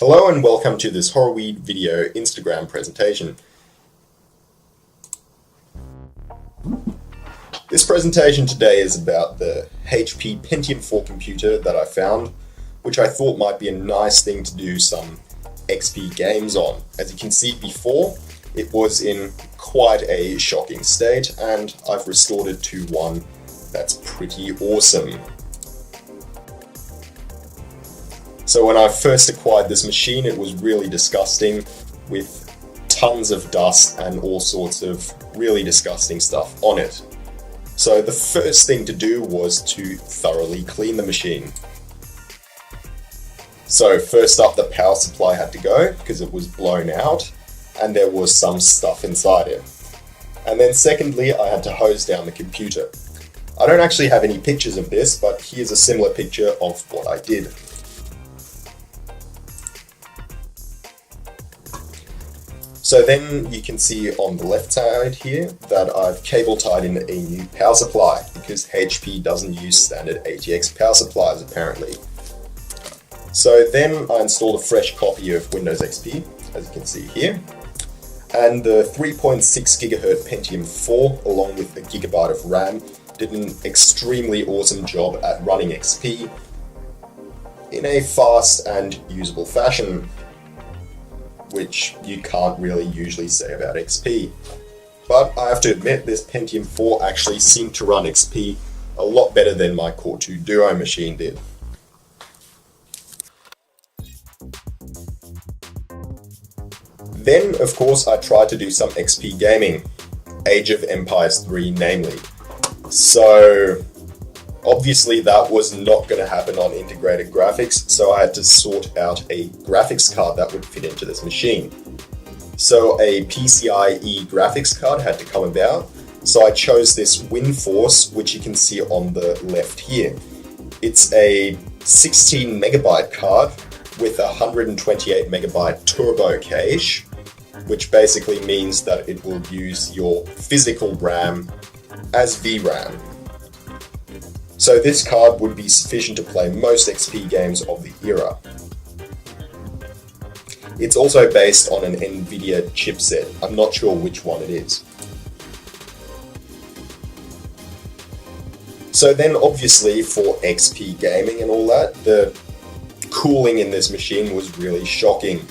Hello and welcome to this Horrorweed video Instagram presentation. This presentation today is about the HP Pentium 4 computer that I found, which I thought might be a nice thing to do some XP games on. As you can see before, it was in quite a shocking state, and I've restored it to one that's pretty awesome. So when I first acquired this machine, it was really disgusting, with tons of dust and all sorts of really disgusting stuff on it. So the first thing to do was to thoroughly clean the machine. So first up, the power supply had to go because it was blown out and there was some stuff inside it. And then secondly, I had to hose down the computer. I don't actually have any pictures of this, but here's a similar picture of what I did. So then you can see on the left side here that I've cable tied in a new power supply because HP doesn't use standard ATX power supplies apparently. So then I installed a fresh copy of Windows XP, as you can see here, and the 3.6 GHz Pentium 4 along with a gigabyte of RAM did an extremely awesome job at running XP in a fast and usable fashion, which you can't really usually say about XP. But I have to admit, this Pentium 4 actually seemed to run XP a lot better than my Core 2 Duo machine did. Then, of course, I tried to do some XP gaming, Age of Empires 3 namely. So obviously that was not going to happen on integrated graphics, so I had to sort out a graphics card that would fit into this machine. So a PCIe graphics card had to come about, so I chose this WindForce, which you can see on the left here. It's a 16 megabyte card with a 128 megabyte turbo cache, which basically means that it will use your physical RAM as VRAM. So this card would be sufficient to play most XP games of the era. It's also based on an NVIDIA chipset. I'm not sure which one it is. So then obviously for XP gaming and all that, the cooling in this machine was really shocking.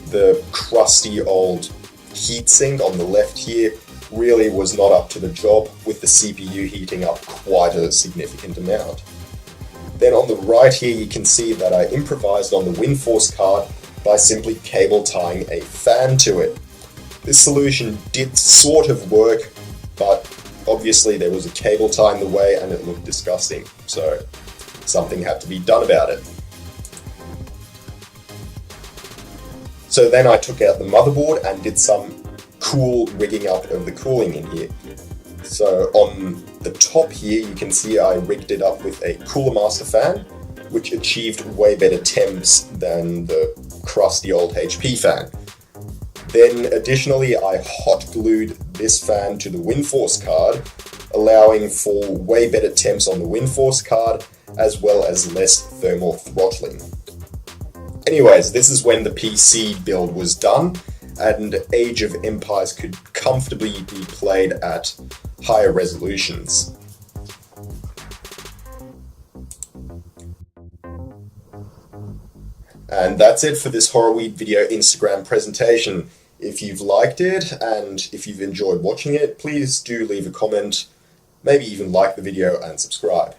The crusty old heatsink on the left here really was not up to the job, with the CPU heating up quite a significant amount. Then on the right here you can see that I improvised on the WindForce card by simply cable tying a fan to it. This solution did sort of work, but obviously there was a cable tie in the way and it looked disgusting, so something had to be done about it. So then I took out the motherboard and did some cool rigging up of the cooling in here. So on the top here you can see I rigged it up with a Cooler Master fan, which achieved way better temps than the crusty old HP fan. Then additionally I hot glued this fan to the WindForce card, allowing for way better temps on the WindForce card as well as less thermal throttling. Anyways, this is when the PC build was done and Age of Empires could comfortably be played at higher resolutions. And that's it for this Horrorweed video Instagram presentation. If you've liked it and if you've enjoyed watching it, please do leave a comment, maybe even like the video and subscribe.